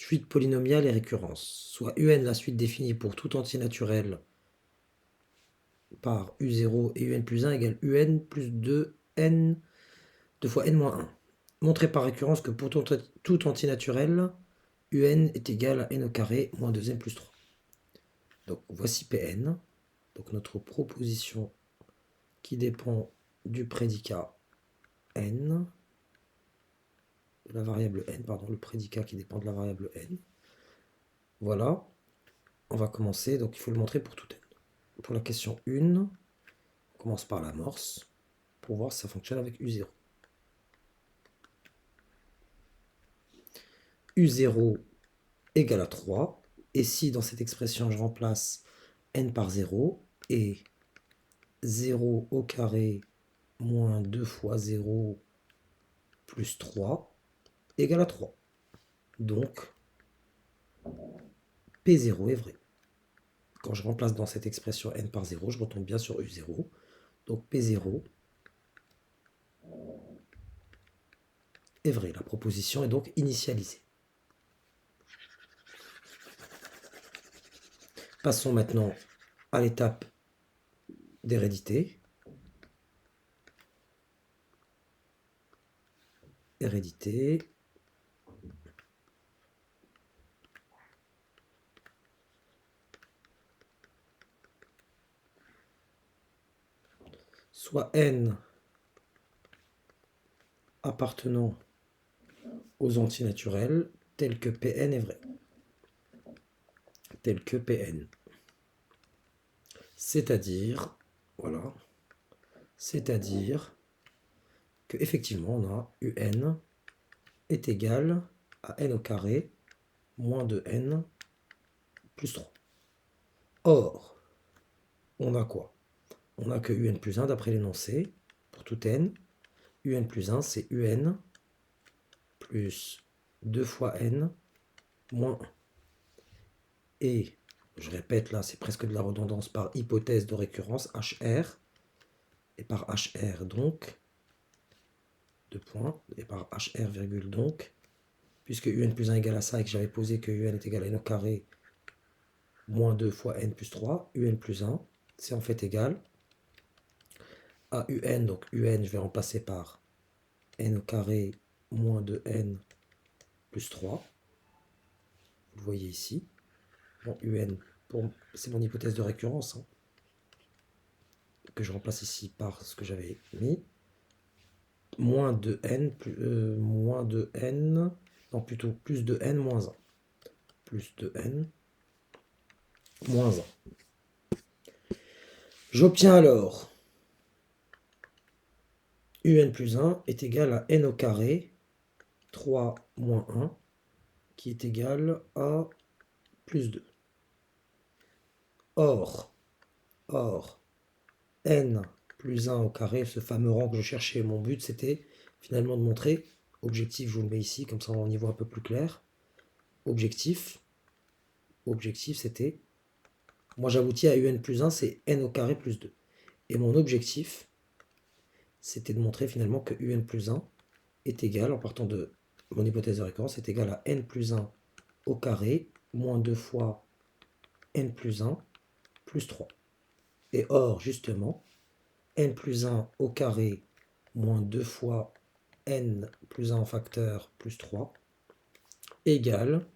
suite polynomiale et récurrence, soit UN la suite définie pour tout entier naturel par U0 et UN plus 1 égale UN plus 2N 2 fois N moins 1. Montrer par récurrence que pour tout entier naturel, UN est égal à N au carré moins 2N plus 3. Donc voici Pn, donc notre proposition qui dépend du prédicat N, de la variable N, pardon, le prédicat qui dépend de la variable N. Voilà, on va commencer, donc il faut le montrer pour tout N. Pour la question 1, on commence par l'amorce, pour voir si ça fonctionne avec U0. U0 égale à 3, et si dans cette expression je remplace N par 0, et 0 au carré moins 2 fois 0 plus 3 égale à 3. Donc, P0 est vrai. Quand je remplace dans cette expression N par 0, je retombe bien sur U0. Donc P0 est vrai. La proposition est donc initialisée. Passons maintenant à l'étape d'hérédité. Hérédité. Soit N appartenant aux entiers naturels tel que Pn est vrai. Tel que Pn. C'est-à-dire, voilà, c'est-à-dire que effectivement on a UN est égal à N au carré moins 2N plus 3. Or, on a quoi? On a que UN plus 1 d'après l'énoncé, pour tout N. UN plus 1, c'est UN plus 2 fois N moins 1. Et, je répète là, c'est presque de la redondance par hypothèse de récurrence, HR. Et par HR donc, 2 points, et par HR virgule donc, puisque UN plus 1 égale à ça et que j'avais posé que UN est égal à N au carré moins 2 fois N plus 3, UN plus 1, c'est en fait égal à UN, donc UN, je vais remplacer par N au carré moins 2N plus 3. Vous le voyez ici. Bon, UN, c'est mon hypothèse de récurrence, hein, que je remplace ici par ce que j'avais mis. Moins 2N, moins 2N, non plutôt plus de N moins 1. Plus de N moins 1. J'obtiens alors UN plus 1 est égal à N au carré 3 moins 1 qui est égal à plus 2. Or, N plus 1 au carré, ce fameux rang que je cherchais, mon but c'était finalement de montrer, objectif je vous le mets ici, comme ça on y voit un peu plus clair, objectif c'était, moi j'aboutis à UN plus 1, c'est N au carré plus 2. Et mon objectif, c'était de montrer finalement que UN plus 1 est égal, en partant de mon hypothèse de récurrence, est égal à N plus 1 au carré, moins 2 fois N plus 1 plus 3. Et or, justement, N plus 1 au carré moins 2 fois N plus 1 en facteur plus 3 égale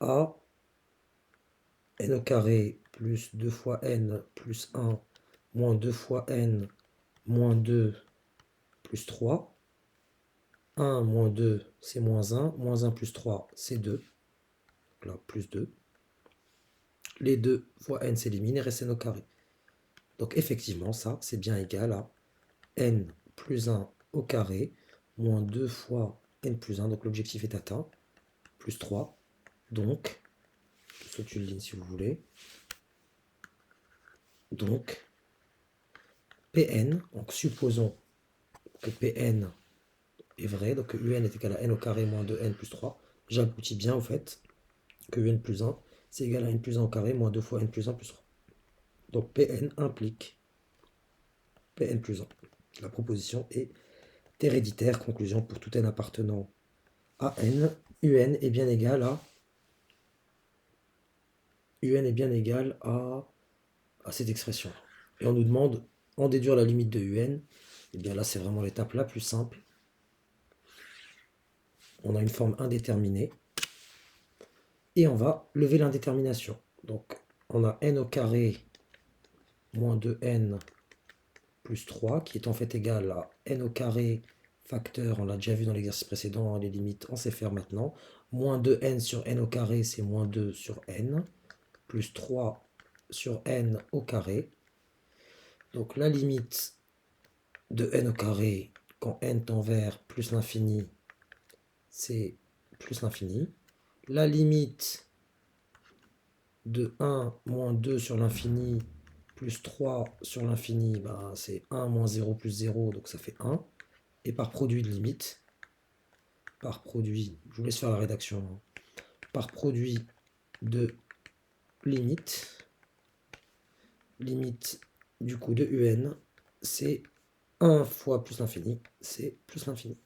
à N au carré plus 2 fois N plus 1 moins 2 fois N moins 2 plus 3. 1 moins 2, c'est moins 1. Moins 1 plus 3, c'est 2. Là, plus 2. Les 2 fois N s'éliminent et reste N au carré. Donc effectivement, ça, c'est bien égal à N plus 1 au carré moins 2 fois N plus 1. Donc l'objectif est atteint. Plus 3. Donc, je saute une ligne si vous voulez. Donc, Pn, donc supposons que Pn est vrai, donc que Un est égal à N au carré moins 2N plus 3. J'aboutis bien au fait que Un plus 1, c'est égal à N plus 1 au carré moins 2 fois N plus 1 plus 3. Donc Pn implique Pn plus 1. La proposition est héréditaire. Conclusion, pour tout N appartenant à N, UN est bien égal à UN est bien égal à cette expression. Et on nous demande en déduire la limite de UN. Et bien là, c'est vraiment l'étape la plus simple. On a une forme indéterminée. Et on va lever l'indétermination. Donc, on a n au carré moins 2n plus 3, qui est en fait égal à n au carré facteur, on l'a déjà vu dans l'exercice précédent, les limites, on sait faire maintenant. Moins 2n sur n au carré, c'est moins 2 sur n, plus 3 sur n au carré. Donc la limite de n au carré, quand n tend vers plus l'infini, c'est plus l'infini. La limite de 1 moins 2 sur l'infini plus 3 sur l'infini, ben, c'est 1 moins 0 plus 0, donc ça fait 1. Et par produit de limite, par produit, je vous laisse faire la rédaction, par produit de limite, limite du coup de un, c'est 1 fois plus l'infini, c'est plus l'infini.